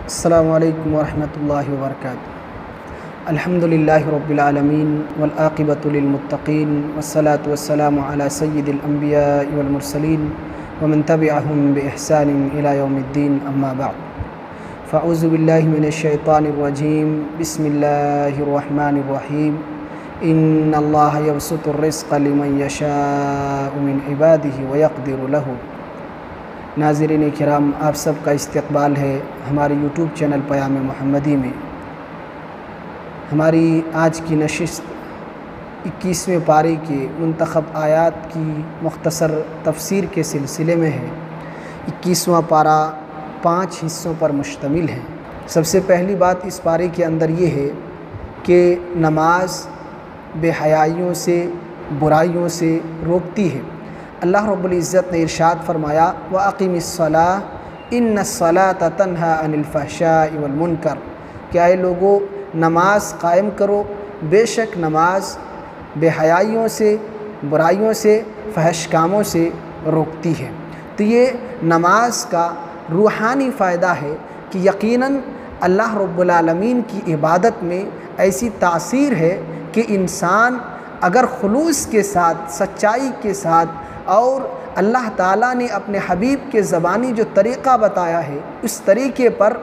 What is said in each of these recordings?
السلام علیکم ورحمۃ اللہ وبرکاتہ۔ الحمدللہ رب العالمین والعاقبۃ للمتقین والصلاة والسلام علی سید الانبیاء والمرسلین ومن تبعهم بإحسان الى یوم الدین، اما بعد فاعوذ باللہ من الشیطان الرجیم، بسم اللہ الرحمن الرحیم۔ ان اللہ یبسط الرزق لمن یشاء من عبادہ ویقدر لہ۔ ناظرین کرام، آپ سب کا استقبال ہے ہمارے یوٹیوب چینل پیام محمدی میں۔ ہماری آج کی نشست 21ویں پارے کے منتخب آیات کی مختصر تفسیر کے سلسلے میں ہے۔ 21واں پارہ 5 حصوں پر مشتمل ہے۔ سب سے پہلی بات اس پارے کے اندر یہ ہے کہ نماز بے حیائیوں سے، برائیوں سے روکتی ہے۔ اللہ رب العزت نے ارشاد فرمایا، وَأَقِمِ الصَّلَاةَ إِنَّ الصَّلَاةَ تَنْهَىٰ عَنِ الْفَحْشَاءِ وَالْمُنکَرِ کہ اے لوگو نماز قائم کرو، بے شک نماز بے حیائیوں سے، برائیوں سے، فحش کاموں سے روکتی ہے۔ تو یہ نماز کا روحانی فائدہ ہے کہ یقیناً اللہ رب العالمین کی عبادت میں ایسی تاثیر ہے کہ انسان اگر خلوص کے ساتھ، سچائی کے ساتھ، اور اللہ تعالیٰ نے اپنے حبیب کے زبانی جو طریقہ بتایا ہے اس طریقے پر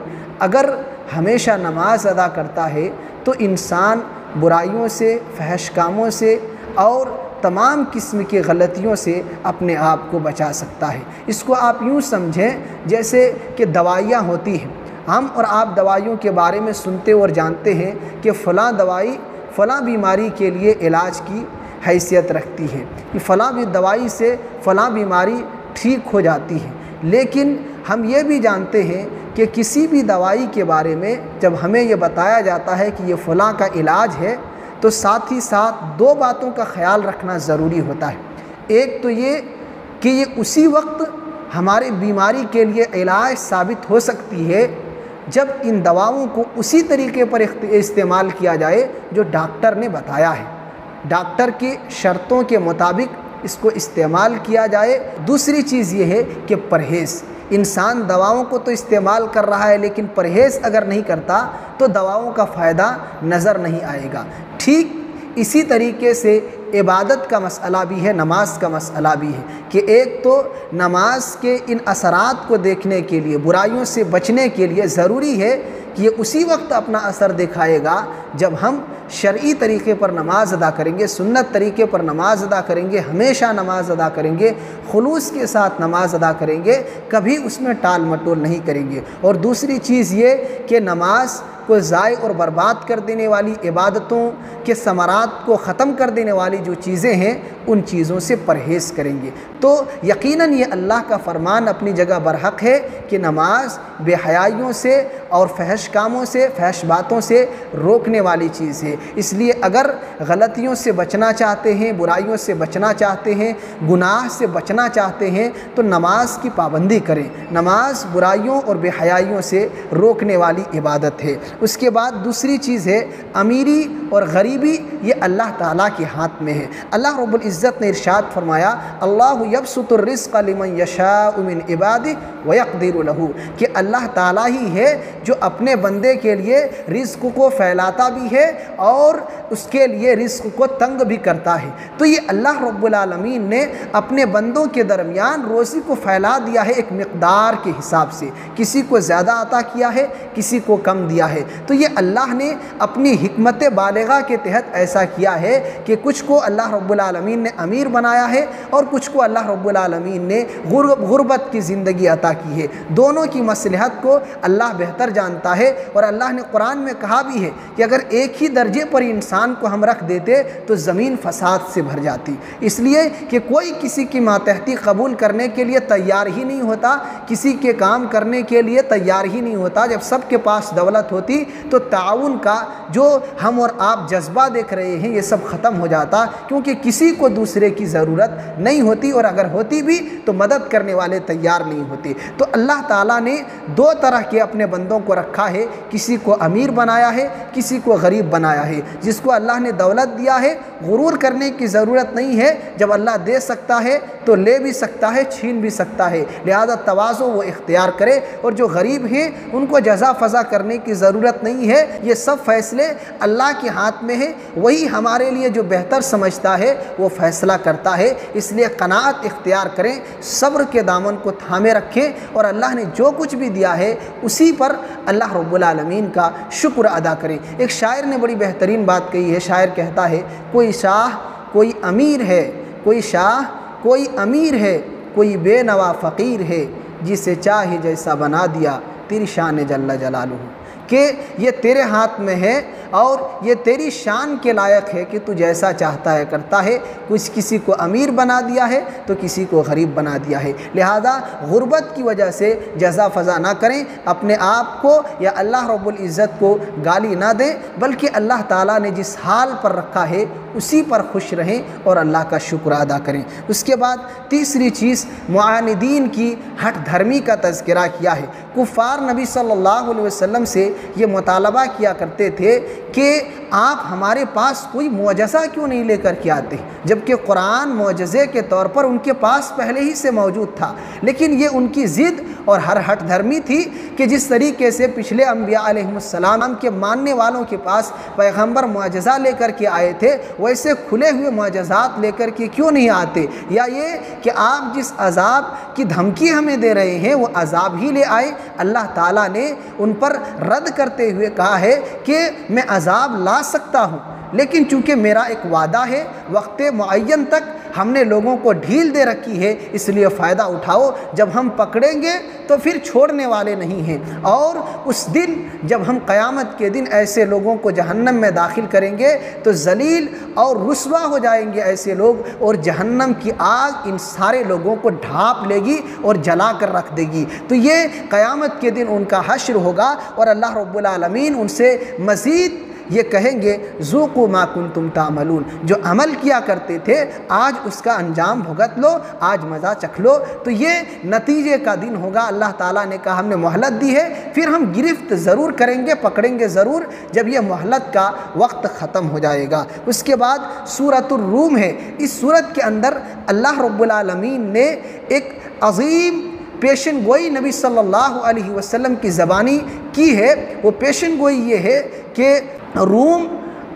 اگر ہمیشہ نماز ادا کرتا ہے تو انسان برائیوں سے، فحش کاموں سے اور تمام قسم کی غلطیوں سے اپنے آپ کو بچا سکتا ہے۔ اس کو آپ یوں سمجھیں جیسے کہ دوائیاں ہوتی ہیں۔ ہم اور آپ دوائیوں کے بارے میں سنتے اور جانتے ہیں کہ فلاں دوائی فلاں بیماری کے لیے علاج کی حیثیت رکھتی ہے، کہ فلاں بھی دوائی سے فلاں بیماری ٹھیک ہو جاتی ہے۔ لیکن ہم یہ بھی جانتے ہیں کہ کسی بھی دوائی کے بارے میں جب ہمیں یہ بتایا جاتا ہے کہ یہ فلاں کا علاج ہے تو ساتھ ہی ساتھ 2 باتوں کا خیال رکھنا ضروری ہوتا ہے۔ ایک تو یہ کہ یہ اسی وقت ہماری بیماری کے لیے علاج ثابت ہو سکتی ہے جب ان دواؤں کو اسی طریقے پر استعمال کیا جائے جو ڈاکٹر نے بتایا ہے، ڈاکٹر کی شرطوں کے مطابق اس کو استعمال کیا جائے۔ دوسری چیز یہ ہے کہ پرہیز۔ انسان دواؤں کو تو استعمال کر رہا ہے لیکن پرہیز اگر نہیں کرتا تو دواؤں کا فائدہ نظر نہیں آئے گا۔ ٹھیک اسی طریقے سے عبادت کا مسئلہ بھی ہے، نماز کا مسئلہ بھی ہے کہ ایک تو نماز کے ان اثرات کو دیکھنے کے لیے، برائیوں سے بچنے کے لیے ضروری ہے کہ یہ اسی وقت اپنا اثر دکھائے گا جب ہم شرعی طریقے پر نماز ادا کریں گے، سنت طریقے پر نماز ادا کریں گے، ہمیشہ نماز ادا کریں گے، خلوص کے ساتھ نماز ادا کریں گے، کبھی اس میں ٹال مٹول نہیں کریں گے۔ اور دوسری چیز یہ کہ نماز کو ضائع اور برباد کر دینے والی، عبادتوں کے ثمرات کو ختم کر دینے والی جو چیزیں ہیں ان چیزوں سے پرہیز کریں گے۔ تو یقیناً یہ اللہ کا فرمان اپنی جگہ برحق ہے کہ نماز بے حیائیوں سے اور فحش کاموں سے، فحش باتوں سے روکنے والی چیز ہے۔ اس لیے اگر غلطیوں سے بچنا چاہتے ہیں، برائیوں سے بچنا چاہتے ہیں، گناہ سے بچنا چاہتے ہیں تو نماز کی پابندی کریں۔ نماز برائیوں اور بے حیائیوں سے روکنے والی عبادت ہے۔ اس کے بعد دوسری چیز ہے امیری اور غریبی، یہ اللہ تعالیٰ کے ہاتھ میں ہے۔ اللہ رب العزت نے ارشاد فرمایا، اللہ یبسط الرزق لمن یشاء من عبادہ ویقدر لہ کہ اللہ تعالیٰ ہی ہے جو اپنے بندے کے لیے رزق کو پھیلاتا بھی ہے اور اس کے لیے رزق کو تنگ بھی کرتا ہے۔ تو یہ اللہ رب العالمین نے اپنے بندوں کے درمیان روزی کو پھیلا دیا ہے ایک مقدار کے حساب سے، کسی کو زیادہ عطا کیا ہے، کسی کو کم دیا ہے۔ تو یہ اللہ نے اپنی حکمت بالغہ کے تحت ایسا کیا ہے کہ کچھ کو اللہ رب العالمین نے امیر بنایا ہے اور کچھ کو اللہ رب العالمین نے غربت کی زندگی عطا کی ہے۔ دونوں کی مصلحت کو اللہ بہتر جانتا ہے، اور اللہ نے قرآن میں کہا بھی ہے کہ اگر ایک ہی درجے پر انسان کو ہم رکھ دیتے تو زمین فساد سے بھر جاتی، اس لیے کہ کوئی کسی کی ماتحتی قبول کرنے کے لیے تیار ہی نہیں ہوتا، کسی کے کام کرنے کے لیے تیار ہی نہیں ہوتا۔ جب سب کے پاس دولت ہوتی تو تعاون کا جو ہم اور آپ جذبہ کعبہ دیکھ رہے ہیں، یہ سب ختم ہو جاتا، کیونکہ کسی کو دوسرے کی ضرورت نہیں ہوتی، اور اگر ہوتی بھی تو مدد کرنے والے تیار نہیں ہوتے۔ تو اللہ تعالیٰ نے دو طرح کے اپنے بندوں کو رکھا ہے، کسی کو امیر بنایا ہے، کسی کو غریب بنایا ہے۔ جس کو اللہ نے دولت دیا ہے، غرور کرنے کی ضرورت نہیں ہے، جب اللہ دے سکتا ہے تو لے بھی سکتا ہے، چھین بھی سکتا ہے، لہذا تواضع وہ اختیار کرے۔ اور جو غریب ہیں ان کو جزا فضا کرنے کی ضرورت نہیں ہے، یہ سب فیصلے اللہ کے ہاتھ میں ہے، وہی ہمارے لیے جو بہتر سمجھتا ہے وہ فیصلہ کرتا ہے۔ اس لیے قناعت اختیار کریں، صبر کے دامن کو تھامے رکھیں، اور اللہ نے جو کچھ بھی دیا ہے اسی پر اللہ رب العالمین کا شکر ادا کریں۔ ایک شاعر نے بڑی بہترین بات کہی ہے، شاعر کہتا ہے، کوئی شاہ کوئی امیر ہے، کوئی شاہ کوئی امیر ہے، کوئی بے نوا فقیر ہے، جسے چاہے جیسا بنا دیا تیری شان جل جلالہ، کہ یہ تیرے ہاتھ میں ہے اور یہ تیری شان کے لائق ہے کہ تو جیسا چاہتا ہے کرتا ہے۔ کسی کو امیر بنا دیا ہے تو کسی کو غریب بنا دیا ہے، لہذا غربت کی وجہ سے جزا فضا نہ کریں، اپنے آپ کو یا اللہ رب العزت کو گالی نہ دیں، بلکہ اللہ تعالیٰ نے جس حال پر رکھا ہے اسی پر خوش رہیں اور اللہ کا شکر ادا کریں۔ اس کے بعد تیسری چیز، معاندین کی ہٹ دھرمی کا تذکرہ کیا ہے۔ کفار نبی صلی اللہ علیہ وسلم سے یہ مطالبہ کیا کرتے تھے کہ آپ ہمارے پاس کوئی معجزہ کیوں نہیں لے کر کے آتے، جبکہ قرآن معجزے کے طور پر ان کے پاس پہلے ہی سے موجود تھا، لیکن یہ ان کی ضد اور ہر ہٹ دھرمی تھی کہ جس طریقے سے پچھلے انبیاء علیہ السلام کے ماننے والوں کے پاس پیغمبر معجزہ لے کر کے آئے تھے، ویسے کھلے ہوئے معجزات لے کر کے کیوں نہیں آتے، یا یہ کہ آپ جس عذاب کی دھمکی ہمیں دے رہے ہیں وہ عذاب ہی لے آئے۔ اللہ تعالیٰ نے ان پر رد کرتے ہوئے کہا ہے کہ میں عذاب لا سکتا ہوں، لیکن چونکہ میرا ایک وعدہ ہے، وقت معین تک ہم نے لوگوں کو ڈھیل دے رکھی ہے، اس لیے فائدہ اٹھاؤ، جب ہم پکڑیں گے تو پھر چھوڑنے والے نہیں ہیں۔ اور اس دن جب ہم قیامت کے دن ایسے لوگوں کو جہنم میں داخل کریں گے تو ذلیل اور رسوا ہو جائیں گے ایسے لوگ، اور جہنم کی آگ ان سارے لوگوں کو ڈھانپ لے گی اور جلا کر رکھ دے گی۔ تو یہ قیامت کے دن ان کا حشر ہوگا، اور اللہ رب العالمین ان سے مزید یہ کہیں گے، ذوقوا ما کنتم تعملون، جو عمل کیا کرتے تھے آج اس کا انجام بھگت لو، آج مزہ چکھ لو۔ تو یہ نتیجے کا دن ہوگا۔ اللہ تعالیٰ نے کہا ہم نے مہلت دی ہے، پھر ہم گرفت ضرور کریں گے، پکڑیں گے ضرور، جب یہ مہلت کا وقت ختم ہو جائے گا۔ اس کے بعد سورۃ الروم ہے، اس سورت کے اندر اللہ رب العالمین نے ایک عظیم پیشن گوئی نبی صلی اللہ علیہ وسلم کی زبانی کی ہے۔ وہ پیشن گوئی یہ ہے کہ روم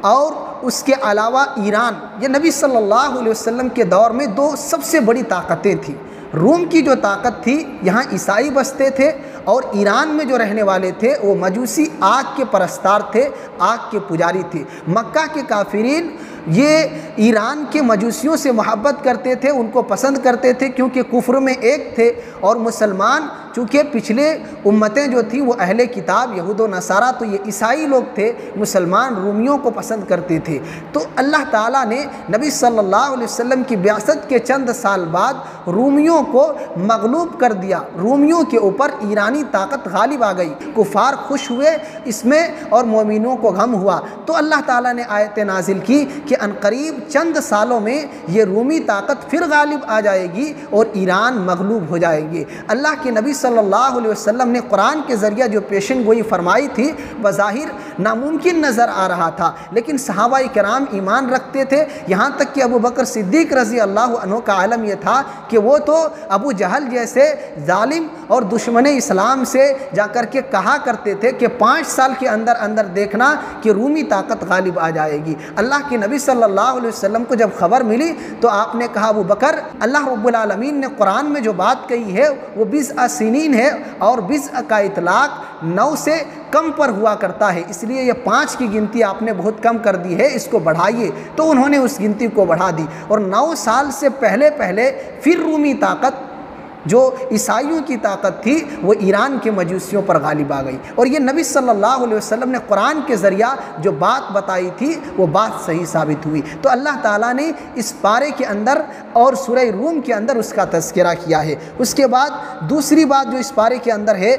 اور اس کے علاوہ ایران، یہ نبی صلی اللہ علیہ وسلم کے دور میں دو سب سے بڑی طاقتیں تھیں۔ روم کی جو طاقت تھی، یہاں عیسائی بستے تھے، اور ایران میں جو رہنے والے تھے وہ مجوسی آگ کے پرستار تھے، آگ کے پجاری تھے۔ مکہ کے کافرین یہ ایران کے مجوسیوں سے محبت کرتے تھے، ان کو پسند کرتے تھے، کیونکہ کفر میں ایک تھے، اور مسلمان چونکہ پچھلے امتیں جو تھیں وہ اہل کتاب یہود و نصارہ، تو یہ عیسائی لوگ تھے، مسلمان رومیوں کو پسند کرتے تھے۔ تو اللہ تعالیٰ نے نبی صلی اللہ علیہ وسلم کی بعثت کے چند سال بعد رومیوں کو مغلوب کر دیا، رومیوں کے اوپر ایرانی طاقت غالب آ گئی، کفار خوش ہوئے اس میں اور مومنوں کو غم ہوا۔ تو اللہ تعالیٰ نے آیت نازل کی کہ عنقریب چند سالوں میں یہ رومی طاقت پھر غالب آ جائے گی اور ایران مغلوب ہو جائیں گے۔ اللہ کے نبی صلی اللہ علیہ وسلم نے قرآن کے ذریعہ جو پیشن گوئی فرمائی تھی بظاہر ناممکن نظر آ رہا تھا، لیکن صحابہ کرام ایمان رکھتے تھے، یہاں تک کہ ابو بکر صدیق رضی اللہ عنہ کا عالم یہ تھا کہ وہ تو ابو جہل جیسے ظالم اور دشمن اسلام سے جا کر کے کہا کرتے تھے کہ 5 سال کے اندر اندر دیکھنا کہ رومی طاقت غالب آ جائے گی۔ اللہ کے نبی صلی اللہ علیہ وسلم کو جب خبر ملی تو آپ نے کہا ابو بکر، اللہ رب العالمین نے قرآن میں جو بات کہی ہے وہ 20 سنین ہے، اور 20 کا اطلاق 9 سے کم پر ہوا کرتا ہے، اس لیے یہ 5 کی گنتی آپ نے بہت کم کر دی ہے، اس کو بڑھائیے۔ تو انہوں نے اس گنتی کو بڑھا دی، اور 9 سال سے پہلے پھر رومی طاقت جو عیسائیوں کی طاقت تھی وہ ایران کے مجوسیوں پر غالب آ گئی، اور یہ نبی صلی اللہ علیہ وسلم نے قرآن کے ذریعہ جو بات بتائی تھی وہ بات صحیح ثابت ہوئی۔ تو اللہ تعالیٰ نے اس پارے کے اندر اور سورہ روم کے اندر اس کا تذکرہ کیا ہے۔ اس کے بعد دوسری بات جو اس پارے کے اندر ہے،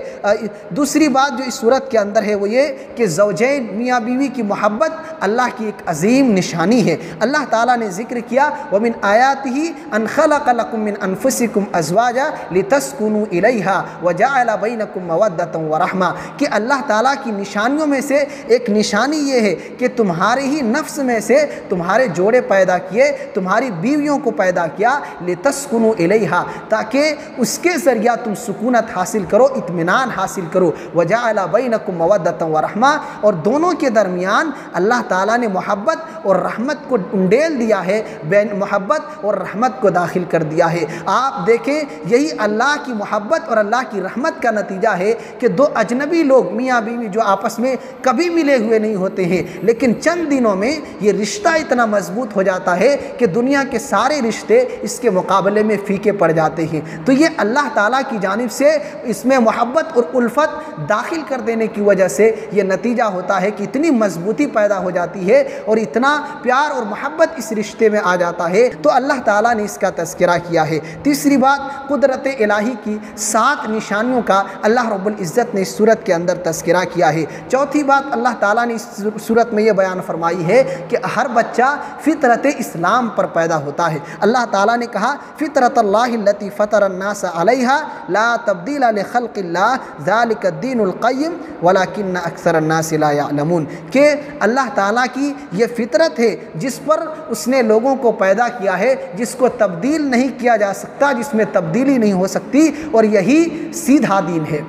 دوسری بات جو اس صورت کے اندر ہے وہ یہ کہ زوجین میاں بیوی کی محبت اللہ کی ایک عظیم نشانی ہے۔ اللہ تعالیٰ نے ذکر کیا وَمِنْ آيَاتِهِ أَنْ خَلَقَ لَكُم مِّنْ أَنفُسِكُمْ أَزْوَاجًا لِتَسْكُنُوا إِلَيْهَا وَجَعَلَ بَيْنَكُم مَّوَدَّةً وَرَحْمَةً کہ اللہ تعالیٰ کی نشانیوں میں سے ایک نشانی یہ ہے کہ تمہارے ہی نفس میں سے تمہارے جوڑے پیدا کیے، تمہاری بیویوں کو پیدا کیا، لِتَسْكُنُوا إِلَيْهَا تاکہ اس کے ذریعہ تم سکونت حاصل کرو، اطمینان حاصل کرو، وَجَعَلَ بَيْنَكُم مَّوَدَّةً وَرَحْمَةً اور دونوں کے درمیان اللہ تعالیٰ نے محبت اور رحمت کو انڈیل دیا ہے، بین محبت اور رحمت کو داخل کر دیا ہے۔ آپ دیکھیں یہی اللہ کی محبت اور اللہ کی رحمت کا نتیجہ ہے کہ دو اجنبی لوگ میاں بیوی جو آپس میں کبھی ملے ہوئے نہیں ہوتے ہیں، لیکن چند دنوں میں یہ رشتہ اتنا مضبوط ہو جاتا ہے کہ دنیا کے سارے رشتے اس کے مقابلے میں پھیکے پڑ جاتے ہیں۔ تو یہ اللہ تعالیٰ کی جانب سے اس میں محبت اور الفت داخل کر دینے کی وجہ سے یہ نتیجہ ہوتا ہے کہ اتنی مضبوطی پیدا ہو جاتی ہے اور اتنا پیار اور محبت اس رشتے میں آ جاتا ہے۔ تو اللہ تعالیٰ نے اس کا تذکرہ کیا ہے۔ تیسری بات قدرت الہی کی 7 نشانیوں کا اللہ رب العزت نے اس صورت کے اندر تذکرہ کیا ہے۔ چوتھی بات اللہ تعالیٰ نے اس صورت میں یہ بیان فرمائی ہے کہ ہر بچہ فطرت اسلام پر پیدا ہوتا ہے۔ اللہ تعالیٰ نے کہا فطرت اللہ التی فطر الناس علیہا لا تبدیل لخلق اللہ ذالک الدین القیم ولکن اکثر الناس لا یعلمون کہ اللہ تعالیٰ کی یہ فطرت ہے جس پر اس نے لوگوں کو پیدا کیا ہے، جس کو تبدیل نہیں کیا جا سکتا، جس میں تبدیلی نہیں ہو سکتی، اور یہی سیدھا دین ہے۔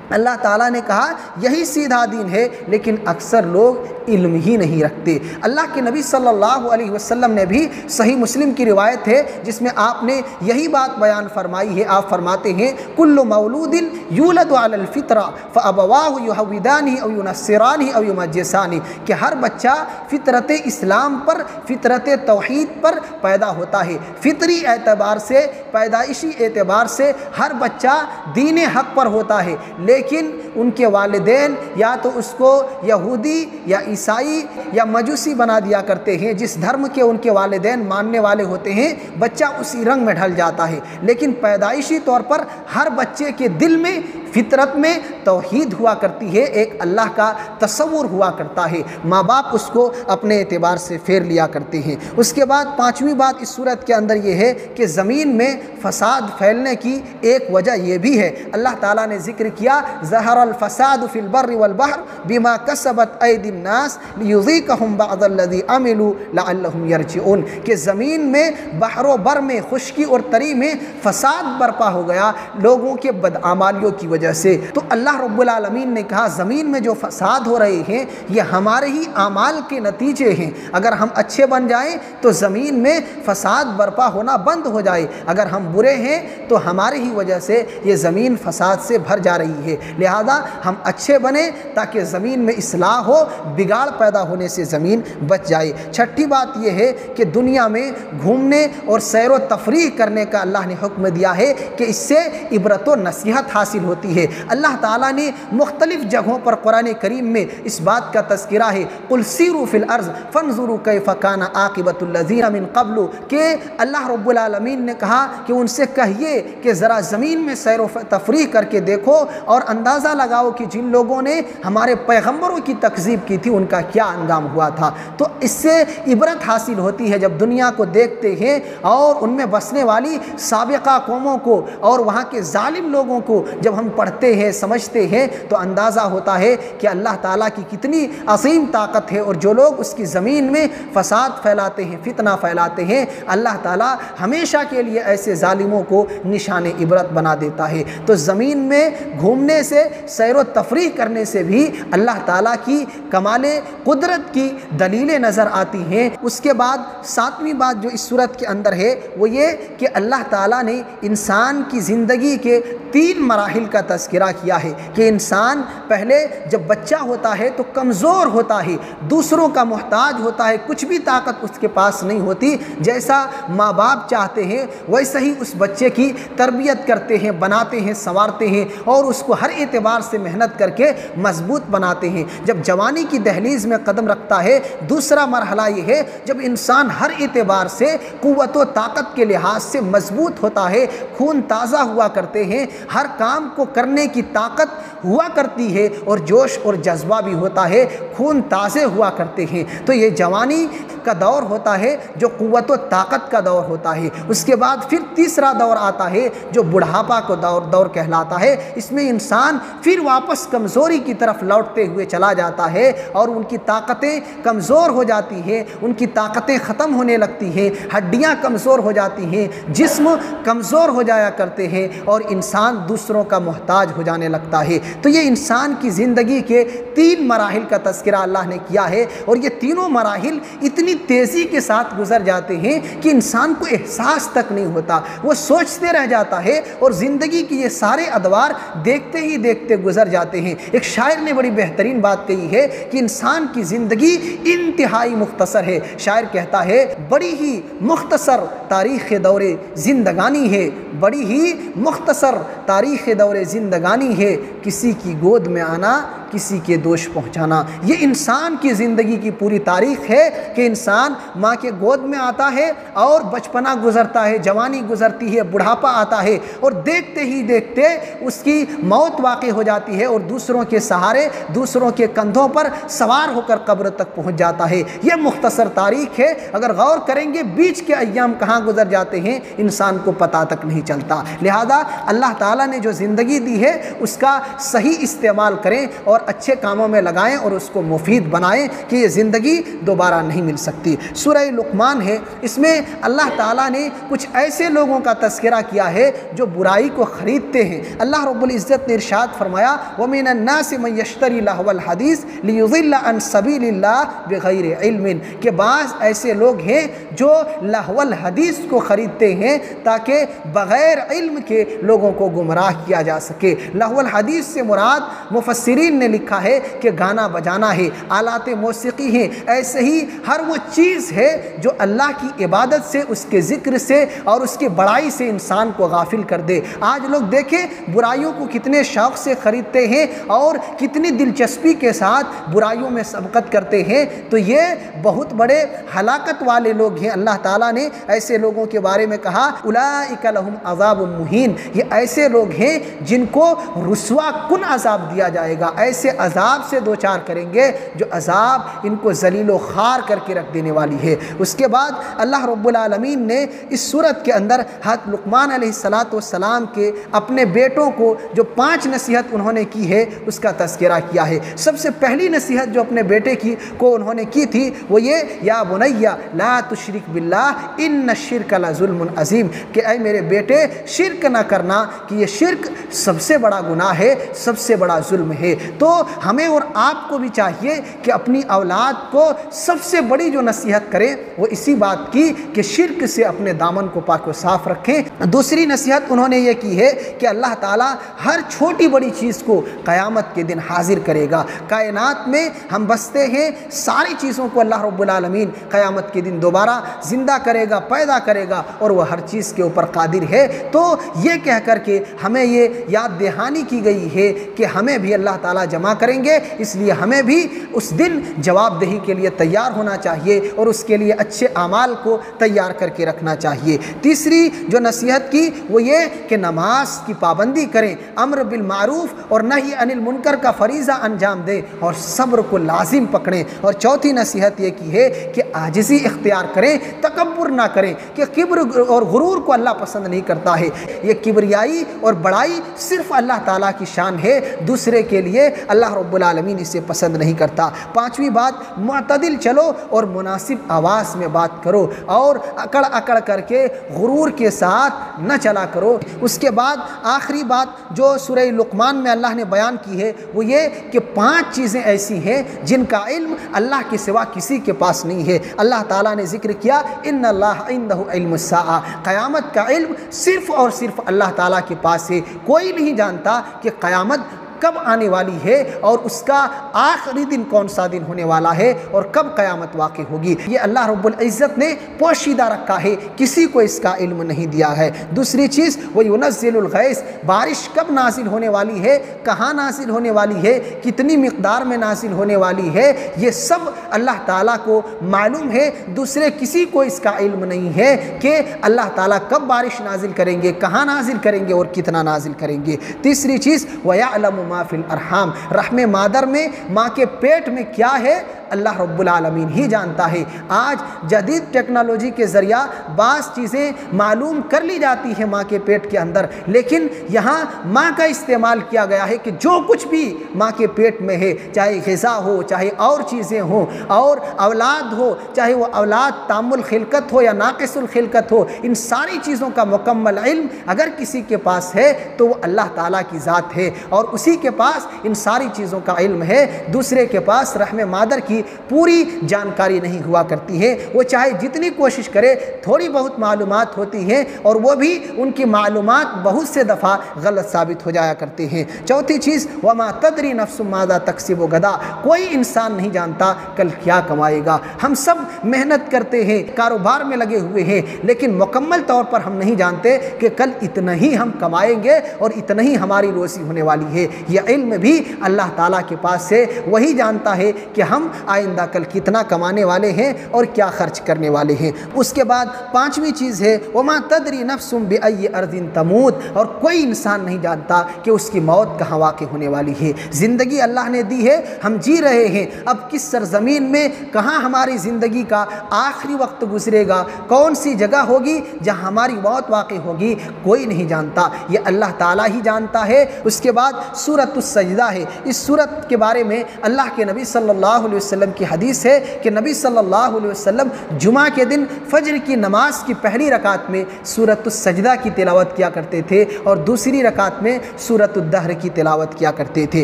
اللہ تعالیٰ نے کہا یہی سیدھا دین ہے، لیکن اکثر لوگ علم ہی نہیں رکھتے۔ اللہ کے نبی صلی اللہ علیہ وسلم نے بھی صحیح مسلم کی روایت ہے جس میں آپ نے یہی بات بیان فرمائی ہے۔ آپ فرماتے ہیں کل مولود یولد علی الفطرہ فابواہ یہودانہ او ینصرانہ او یمجسانہ کہ ہر بچہ فطرت اسلام پر، فطرت توحید پر پیدا ہوتا ہے۔ فطری اعتبار سے، پیدائشی اعتبار سے ہر بچہ دین حق پر ہوتا ہے، لیکن ان کے والدین یا تو اس کو یہودی یا عیسائی یا مجوسی بنا دیا کرتے ہیں، جس دھرم کے ان کے والدین ماننے والے ہوتے ہیں بچہ اسی رنگ میں ڈھل جاتا ہے۔ لیکن پیدائشی طور پر ہر بچے کے دل میں، فطرت میں توحید ہوا کرتی ہے، ایک اللہ کا تصور ہوا کرتا ہے، ماں باپ اس کو اپنے اعتبار سے پھیر لیا کرتے ہیں۔ اس کے بعد 5ویں بات اس صورت کے اندر یہ ہے کہ زمین میں فساد پھیلنے کی ایک وجہ یہ بھی ہے۔ اللہ تعالیٰ نے ذکر کیا ظہر الفساد فی البر والبحر بما کسبت ایدی الناس لیذیقہم بعض الذی عملوا لعلہم یرجعون کہ زمین میں بحر و بر میں، خشکی اور تری میں فساد برپا ہو گیا لوگوں کے بدعمالیوں کی وجہ سے۔ تو اللہ رب العالمین نے کہا زمین میں جو فساد ہو رہے ہیں یہ ہمارے ہی اعمال کے نتیجے ہیں۔ اگر ہم اچھے بن جائیں تو زمین میں فساد برپا ہونا بند ہو جائے، اگر ہم برے ہیں تو ہمارے ہی وجہ سے یہ زمین فساد سے بھر جا رہی ہے۔ لہذا ہم اچھے بنیں تاکہ زمین میں اصلاح ہو، بگاڑ پیدا ہونے سے زمین بچ جائے۔ چھٹی بات یہ ہے کہ دنیا میں گھومنے اور سیر و تفریح کرنے کا اللہ نے حکم دیا ہے کہ اس سے عبرت و نصیحت حاصل ہوتی ہے۔ اللہ تعالیٰ نے مختلف جگہوں پر قرآن کریم میں اس بات کا تذکرہ ہے قل سیروا فی الارض فانظروا کیف کان عاقبۃ الذین من قبل کہ اللہ رب العالمین نے کہا کہ ان سے کہیے کہ ذرا زمین میں سیر و تفریح کر کے دیکھو اور اندازہ لگاؤ کہ جن لوگوں نے ہمارے پیغمبروں کی تکذیب کی تھی ان کا کیا انجام ہوا تھا۔ تو اس سے عبرت حاصل ہوتی ہے جب دنیا کو دیکھتے ہیں اور ان میں بسنے والی سابقہ قوموں کو اور وہاں کے ظالم لوگوں کو جب ہم پڑھتے ہیں، سمجھتے ہیں تو اندازہ ہوتا ہے کہ اللہ تعالیٰ کی کتنی عظیم طاقت ہے، اور جو لوگ اس کی زمین میں فساد پھیلاتے ہیں، فتنہ پھیلاتے ہیں، اللہ تعالیٰ ہمیشہ کے لیے ایسے ظالموں کو نشان عبرت بنا دیتا ہے۔ تو زمین میں گھومنے سے، سیر و تفریح کرنے سے بھی اللہ تعالیٰ کی کمال قدرت کی دلیلیں نظر آتی ہیں۔ اس کے بعد 7ویں بات جو اس صورت کے اندر ہے وہ یہ کہ اللہ تعالیٰ نے انسان کی زندگی کے 3 مراحل کا تذکرہ کیا ہے کہ انسان پہلے جب بچہ ہوتا ہے تو کمزور ہوتا ہے، دوسروں کا محتاج ہوتا ہے، کچھ بھی طاقت اس کے پاس نہیں ہوتی، جیسا ماں باپ چاہتے ہیں ویسا ہی اس بچے کی تربیت کرتے ہیں، بناتے ہیں، سنوارتے ہیں اور اس کو ہر اعتبار سے محنت کر کے مضبوط بناتے ہیں۔ جب جوانی کی دہلیز میں قدم رکھتا ہے، دوسرا مرحلہ یہ ہے جب انسان ہر اعتبار سے قوت و طاقت کے لحاظ سے مضبوط ہوتا ہے، خون تازہ ہوا کرتے ہیں، ہر کام کو کرنے کی طاقت ہوا کرتی ہے اور جوش اور جذبہ بھی ہوتا ہے، خون تازے ہوا کرتے ہیں۔ تو یہ جوانی کا دور ہوتا ہے جو قوت و طاقت کا دور ہوتا ہے۔ اس کے بعد پھر تیسرا دور آتا ہے جو بڑھاپا کو دور کہلاتا ہے۔ اس میں انسان پھر واپس کمزوری کی طرف لوٹتے ہوئے چلا جاتا ہے اور ان کی طاقتیں کمزور ہو جاتی ہیں، ان کی طاقتیں ختم ہونے لگتی ہیں، ہڈیاں کمزور ہو جاتی ہیں، جسم کمزور ہو جایا کرتے ہیں اور انسان دوسروں کا محتاج ہو جانے لگتا ہے۔ تو یہ انسان کی زندگی کے 3 مراحل کا تذکرہ اللہ نے کیا ہے اور یہ تینوں مراحل اتنی تیزی کے ساتھ گزر جاتے ہیں کہ انسان کو احساس تک نہیں ہوتا، وہ سوچتے رہ جاتا ہے اور زندگی کی یہ سارے ادوار دیکھتے ہی دیکھتے گزر جاتے ہیں۔ ایک شاعر نے بڑی بہترین بات کہی ہے کہ انسان کی زندگی انتہائی مختصر ہے۔ شاعر کہتا ہے بڑی ہی مختصر تاریخ دور زندگانی ہے، بڑی ہی مختصر تاریخ دور زندگانی ہے، کسی کی گود میں آنا کسی کے دوش پہنچانا۔ یہ انسان کی زندگی کی پوری تاریخ ہے کہ انسان ماں کے گود میں آتا ہے اور بچپنا گزرتا ہے، جوانی گزرتی ہے، بڑھاپا آتا ہے اور دیکھتے ہی دیکھتے اس کی موت واقع ہو جاتی ہے اور دوسروں کے سہارے، دوسروں کے کندھوں پر سوار ہو کر قبر تک پہنچ جاتا ہے۔ یہ مختصر تاریخ ہے، اگر غور کریں گے بیچ کے ایام کہاں گزر جاتے ہیں انسان کو پتہ تک نہیں چلتا۔ لہذا اللہ تعالیٰ نے جو زندگی دی ہے اس کا صحیح استعمال کریں اور اچھے کاموں میں لگائیں اور اس کو مفید بنائیں کہ یہ زندگی دوبارہ نہیں مل سکتی۔ سورہ لقمان ہے، اس میں اللہ تعالیٰ نے کچھ ایسے لوگوں کا تذکرہ کیا ہے جو برائی کو خریدتے ہیں۔ اللہ رب العزت نے ارشاد فرمایا وَمِنَ النَّاسِ مَن يَشْتَرِي لَهْوَ الْحَدِيثِ لِيُضِلَّ عَن سَبِيلِ اللَّهِ بِغَيْرِ عِلْمٍ، کہ بعض ایسے لوگ ہیں جو لہو الحدیث کو خریدتے ہیں تاکہ بغیر علم کے لوگوں کو گمراہ کیا جا سکے۔ لہو الحدیث سے مراد مفسرین نے لکھا ہے کہ گانا بجانا ہے، آلات موسیقی ہیں، ایسے ہی ہر وہ چیز ہے جو اللہ کی عبادت سے، اس کے ذکر سے اور اس کی بڑائی سے انسان کو غافل کر دے۔ آج لوگ دیکھیں برائیوں کو کتنے شوق سے خریدتے ہیں اور کتنی دلچسپی کے ساتھ برائیوں میں سبقت کرتے ہیں، تو یہ بہت بڑے ہلاکت والے لوگ ہیں۔ اللہ تعالیٰ نے ایسے لوگوں کے بارے میں کہا اولئک لہم عذاب مہین، یہ ایسے لوگ ہیں جن کو رسوا کن عذاب دیا جائے گا، ایسے عذاب سے دوچار کریں گے جو عذاب ان کو ذلیل و خوار کر کے رکھ دینے والی ہے۔ اس کے بعد اللہ رب العالمین نے اس سورت کے اندر حضرت لقمان علیہ السلام کے اپنے بیٹوں کو جو 5 نصیحت انہوں نے کی ہے اس کا تذکرہ کیا ہے۔ سب سے پہلی نصیحت جو اپنے بیٹے کو انہوں نے کی تھی وہ یہ یا بنیا لا تشرک باللہ ان الشرک لظلم عظیم، کہ اے میرے بیٹے شرک نہ کرنا کہ یہ شرک سب سے بڑا گناہ ہے، سب سے بڑا ظلم ہے۔ تو ہمیں اور آپ کو بھی چاہیے کہ اپنی اولاد کو سب سے بڑی جو نصیحت کریں وہ اسی بات کی کہ شرک سے اپنے دامن کو پاک و صاف رکھیں۔ دوسری نصیحت انہوں نے یہ کی ہے کہ اللہ تعالیٰ ہر چھوٹی بڑی چیز کو قیامت کے دن حاضر کرے گا۔ کائنات میں ہم بستے ہیں، ساری چیزوں کو اللہ رب العالمین قیامت کے دن دوبارہ زندہ کرے گا، پیدا کرے گا اور وہ ہر چیز کے اوپر قادر ہے۔ تو یہ کہہ کر کے ہمیں یہ یاد دہانی کی گئی ہے کہ ہمیں بھی اللہ تعالیٰ جمع کریں گے، اس لیے ہمیں بھی اس دن جواب دہی کے لیے تیار ہونا چاہیے اور اس کے لیے اچھے اعمال کو تیار کر کے رکھنا چاہیے۔ تیسری جو نصیحت کی وہ یہ کہ نماز کی پابندی کریں، امر بالمعروف اور نہی عن المنکر کا فریضہ انجام دیں اور صبر کو لازم پکڑیں۔ اور چوتھی نصیحت یہ کی ہے کہ عاجزی اختیار کریں، تکبر نہ کریں، کہ کبر اور غرور کو اللہ پسند نہیں کرتا ہے۔ یہ کبریائی اور بڑائی صرف اللہ تعالیٰ کی شان ہے، دوسرے کے لیے اللہ رب العالمین اسے پسند نہیں کرتا۔ پانچویں بات، معتدل چلو اور مناسب آواز میں بات کرو اور اکڑ اکڑ کر کے غرور کے ساتھ نہ چلا کرو۔ اس کے بعد آخری بات جو سورہ لقمان میں اللہ نے بیان کی ہے وہ یہ کہ 5 چیزیں ایسی ہیں جن کا علم اللہ کے سوا کسی کے پاس نہیں ہے۔ اللہ تعالیٰ نے ذکر کیا ان اللہ عنده علم الساعہ، قیامت کا علم صرف اور صرف اللہ تعالیٰ کے پاس ہے۔ کوئی نہیں جانتا کہ قیامت کب آنے والی ہے اور اس کا آخری دن کون سا دن ہونے والا ہے اور کب قیامت واقع ہوگی، یہ اللہ رب العزت نے پوشیدہ رکھا ہے، کسی کو اس کا علم نہیں دیا ہے۔ دوسری چیز وَيُنَزِّلُ الْغَيْثَ، بارش کب نازل ہونے والی ہے، کہاں نازل ہونے والی ہے، کتنی مقدار میں نازل ہونے والی ہے، یہ سب اللہ تعالیٰ کو معلوم ہے، دوسرے کسی کو اس کا علم نہیں ہے کہ اللہ تعالیٰ کب بارش نازل کریں گے، کہاں نازل کریں گے اور کتنا نازل کریں گے۔ تیسری چیز وَيَعْلَمُ مَا فِي الْأَرْحَامِ، رحم مادر میں، ماں کے پیٹ میں کیا ہے اللہ رب العالمین ہی جانتا ہے۔ آج جدید ٹیکنالوجی کے ذریعہ بعض چیزیں معلوم کر لی جاتی ہیں ماں کے پیٹ کے اندر، لیکن یہاں ماں کا استعمال کیا گیا ہے کہ جو کچھ بھی ماں کے پیٹ میں ہے، چاہے غذا ہو، چاہے اور چیزیں ہوں، اور اولاد ہو، چاہے وہ اولاد تام الخلقت ہو یا ناقص الخلقت ہو، ان ساری چیزوں کا مکمل علم اگر کسی کے پاس ہے تو وہ اللہ تعالیٰ کی ذات ہے، اور اسی کے پاس ان ساری چیزوں کا علم ہے۔ دوسرے کے پاس رحم مادر کی پوری جانکاری نہیں ہوا کرتی ہے، وہ چاہے جتنی کوشش کرے تھوڑی بہت معلومات ہوتی ہیں، اور وہ بھی ان کی معلومات بہت سے دفعہ غلط ثابت ہو جایا کرتے ہیں۔ چوتھی چیز وما تدری نفس ماذا تکسب غدا، کوئی انسان نہیں جانتا کل کیا کمائے گا۔ ہم سب محنت کرتے ہیں، کاروبار میں لگے ہوئے ہیں، لیکن مکمل طور پر ہم نہیں جانتے کہ کل اتنا ہی ہم کمائیں گے اور اتنا ہی ہماری روزی ہونے والی ہے۔ یہ علم بھی اللہ تعالیٰ کے پاس سے وہی جانتا ہے کہ ہم آئندہ کل کتنا کمانے والے ہیں اور کیا خرچ کرنے والے ہیں۔ اس کے بعد پانچویں چیز ہے وما تدری نفس بأی ارض تموت، اور کوئی انسان نہیں جانتا کہ اس کی موت کہاں واقع ہونے والی ہے۔ زندگی اللہ نے دی ہے، ہم جی رہے ہیں، اب کس سرزمین میں کہاں ہماری زندگی کا آخری وقت گزرے گا، کون سی جگہ ہوگی جہاں ہماری موت واقع ہوگی، کوئی نہیں جانتا، یہ اللہ تعالیٰ ہی جانتا ہے۔ اس کے بعد سورۃ السجدہ ہے، اس سورت کے بارے میں اللہ کے نبی صلی اللہ علیہ وسلم کی حدیث ہے کہ نبی صلی اللہ علیہ وسلم جمعہ کے دن فجر کی نماز کی پہلی رکعت میں سورۃ السجدہ کی تلاوت کیا کرتے تھے اور دوسری رکعت میں سورۃ الدہر کی تلاوت کیا کرتے تھے۔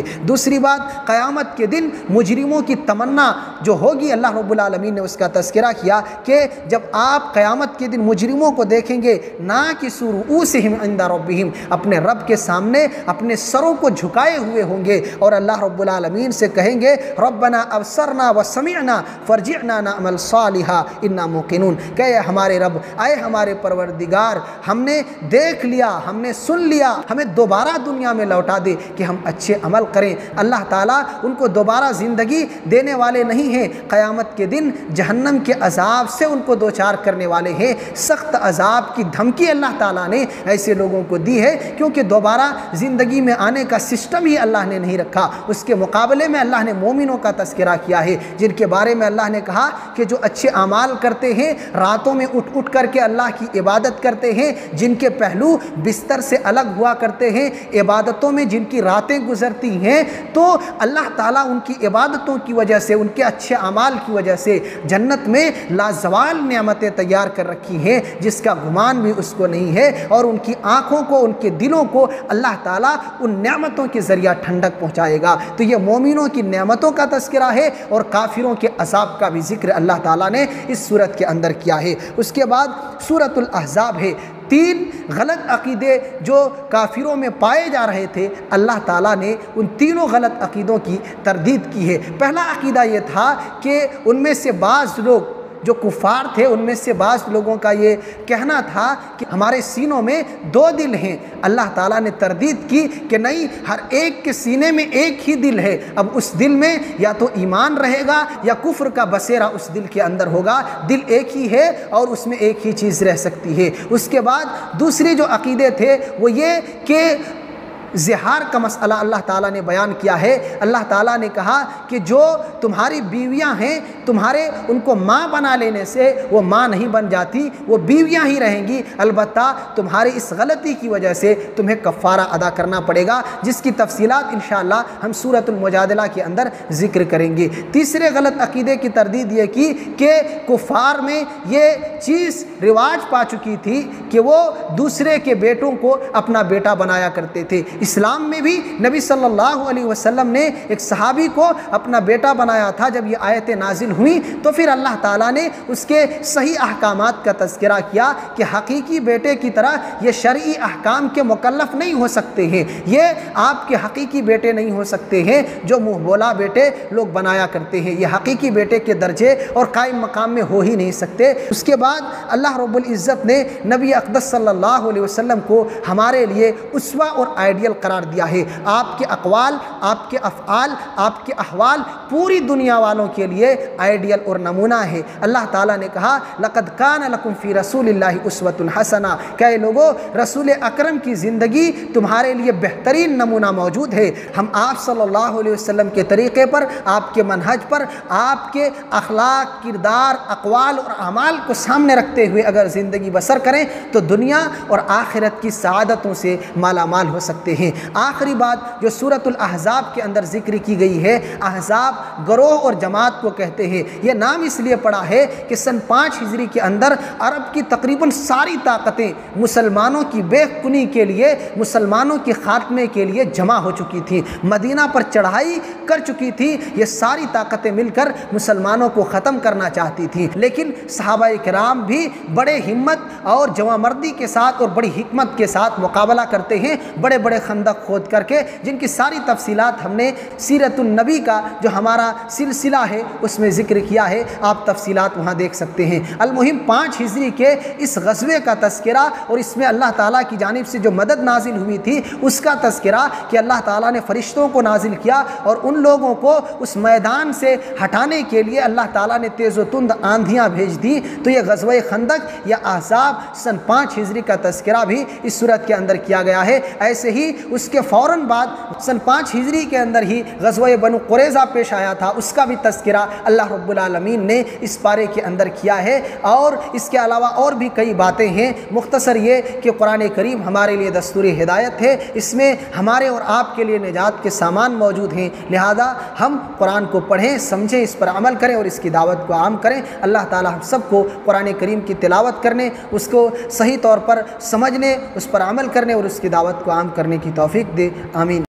دوسری بات، قیامت کے دن مجرموں کی تمنا جو ہوگی، اللہ رب العالمین نے اس کا تذکرہ کیا کہ جب آپ قیامت کے دن مجرموں کو دیکھیں گے ناکسوا رؤوسہم عند ربہم، اپنے رب کے سامنے اپنے سروں کو جھکائے ہوئے ہوں گے اور اللہ رب العالمین سے کہیں گے ربنا ابصرنا وسمعنا فرجعنا نعمل صالحا انا موقنون، کہ ہمارے رب، اے ہمارے پروردگار، ہم نے دیکھ لیا، ہم نے سن لیا، ہمیں دوبارہ دنیا میں لوٹا دے کہ ہم اچھے عمل کریں۔ اللہ تعالیٰ ان کو دوبارہ زندگی دینے والے نہیں ہیں، قیامت کے دن جہنم کے عذاب سے ان کو دوچار کرنے والے ہیں۔ سخت عذاب کی دھمکی اللہ تعالیٰ نے ایسے لوگوں کو دی ہے، کیونکہ دوبارہ زندگی میں آنے کا سسٹم ہی اللہ نے نہیں رکھا۔ اس کے مقابلے میں اللہ نے مومنوں کا تذکرہ کیا ہے، جن کے بارے میں اللہ نے کہا کہ جو اچھے اعمال کرتے ہیں، راتوں میں اٹھ اٹھ کر کے اللہ کی عبادت کرتے ہیں، جن کے پہلو بستر سے الگ ہوا کرتے ہیں، عبادتوں میں جن کی راتیں گزرتی ہیں، تو اللہ تعالیٰ ان کی عبادتوں کی وجہ سے، ان کے اچھے اعمال کی وجہ سے جنت میں لازوال نعمتیں تیار کر رکھی ہیں، جس کا گمان بھی اس کو نہیں ہے، اور ان کی آنکھوں کو، ان کے دلوں کو اللہ تعالیٰ ان نعمتوں کے ذریعہ ٹھنڈک پہنچائے گا۔ تو یہ مومنوں کی نعمتوں کا تذکرہ ہے، اور کافروں کے عذاب کا بھی ذکر اللہ تعالیٰ نے اس سورت کے اندر کیا ہے۔ اس کے بعد سورۃ الاحزاب ہے، 3 غلط عقیدے جو کافروں میں پائے جا رہے تھے، اللہ تعالیٰ نے ان تینوں غلط عقیدوں کی تردید کی ہے۔ پہلا عقیدہ یہ تھا کہ ان میں سے بعض لوگ جو کفار تھے، ان میں سے بعض لوگوں کا یہ کہنا تھا کہ ہمارے سینوں میں 2 دل ہیں۔ اللہ تعالیٰ نے تردید کی کہ نہیں، ہر ایک کے سینے میں ایک ہی دل ہے، اب اس دل میں یا تو ایمان رہے گا یا کفر کا بسیرا اس دل کے اندر ہوگا، دل ایک ہی ہے اور اس میں ایک ہی چیز رہ سکتی ہے۔ اس کے بعد دوسرے جو عقیدے تھے وہ یہ کہ زہار کا مسئلہ اللہ تعالیٰ نے بیان کیا ہے۔ اللہ تعالیٰ نے کہا کہ جو تمہاری بیویاں ہیں تمہارے ان کو ماں بنا لینے سے وہ ماں نہیں بن جاتی، وہ بیویاں ہی رہیں گی، البتہ تمہاری اس غلطی کی وجہ سے تمہیں کفارہ ادا کرنا پڑے گا، جس کی تفصیلات انشاءاللہ ہم سورۃ المجادلہ کے اندر ذکر کریں گے۔ تیسرے غلط عقیدے کی تردید یہ کی کہ کفار میں یہ چیز رواج پا چکی تھی کہ وہ دوسرے کے بیٹوں کو اپنا بیٹا بنایا کرتے تھے۔ اسلام میں بھی نبی صلی اللہ علیہ وسلم نے ایک صحابی کو اپنا بیٹا بنایا تھا۔ جب یہ آیتیں نازل ہوئیں تو پھر اللہ تعالیٰ نے اس کے صحیح احکامات کا تذکرہ کیا کہ حقیقی بیٹے کی طرح یہ شرعی احکام کے مکلف نہیں ہو سکتے ہیں، یہ آپ کے حقیقی بیٹے نہیں ہو سکتے ہیں جو منہ بولا بیٹے لوگ بنایا کرتے ہیں، یہ حقیقی بیٹے کے درجے اور قائم مقام میں ہو ہی نہیں سکتے۔ اس کے بعد اللہ رب العزت نے نبی اقدس صلی اللہ علیہ وسلم کو ہمارے لیے اسوہ اور آئیڈیل قرار دیا ہے۔ آپ کے اقوال، آپ کے افعال، آپ کے احوال پوری دنیا والوں کے لیے آئیڈیل اور نمونہ ہے۔ اللہ تعالیٰ نے کہا لَقَدْ كَانَ لَكُمْ فِي رَسُولِ اللَّهِ أُسْوَةٌ حَسَنَةٌ، کہ اے لوگو رسول اکرم کی زندگی تمہارے لیے بہترین نمونہ موجود ہے۔ ہم آپ صلی اللہ علیہ وسلم کے طریقے پر، آپ کے منہج پر، آپ کے اخلاق، کردار، اقوال اور اعمال کو سامنے رکھتے ہوئے اگر زندگی بسر کریں تو دنیا اور آخرت کی سعادتوں سے مالا مال ہو سکتے ہیں۔ آخری بات جو سورۃ الاحزاب کے اندر ذکر کی گئی ہے، احزاب گروہ اور جماعت کو کہتے ہیں۔ یہ نام اس لیے پڑا ہے کہ سن 5 ہجری کے اندر عرب کی تقریباً ساری طاقتیں مسلمانوں کی بے کنی کے لیے، مسلمانوں کے خاتمے کے لیے جمع ہو چکی تھیں، مدینہ پر چڑھائی کر چکی تھی۔ یہ ساری طاقتیں مل کر مسلمانوں کو ختم کرنا چاہتی تھیں، لیکن صحابہ کرام بھی بڑے ہمت اور جواں مردی کے ساتھ اور بڑی حکمت کے ساتھ مقابلہ کرتے ہیں، بڑے بڑے خندق کھود کر کے، جن کی ساری تفصیلات ہم نے سیرت النبی کا جو ہمارا سلسلہ ہے اس میں ذکر کیا ہے، آپ تفصیلات وہاں دیکھ سکتے ہیں۔ المہم 5 ہجری کے اس غزوے کا تذکرہ اور اس میں اللہ تعالیٰ کی جانب سے جو مدد نازل ہوئی تھی اس کا تذکرہ کہ اللہ تعالیٰ نے فرشتوں کو نازل کیا اور ان لوگوں کو اس میدان سے ہٹانے کے لیے اللہ تعالیٰ نے تیز و تند آندھیاں بھیج دی۔ تو یہ غزوہ خندق یا احزاب سن 5 ہجری کا تذکرہ بھی اس صورت کے اندر کیا گیا ہے۔ ایسے ہی اس کے فوراً بعد سن 5 ہجری کے اندر ہی غزوہ بنو قریظہ پیش آیا تھا، اس کا بھی تذکرہ اللہ رب العالمین نے اس پارے کے اندر کیا ہے۔ اور اس کے علاوہ اور بھی کئی باتیں ہیں، مختصر یہ کہ قرآن کریم ہمارے لیے دستور ہدایت ہے، اس میں ہمارے اور آپ کے لیے نجات کے سامان موجود ہیں، لہذا ہم قرآن کو پڑھیں، سمجھیں، اس پر عمل کریں اور اس کی دعوت کو عام کریں۔ اللہ تعالی ہم سب کو قرآن کریم کی تلاوت کرنے، اس کو صحیح طور پر سمجھنے، اس پر عمل کرنے اور اس کی دعوت کو عام کرنے کی توفیق دے، آمین۔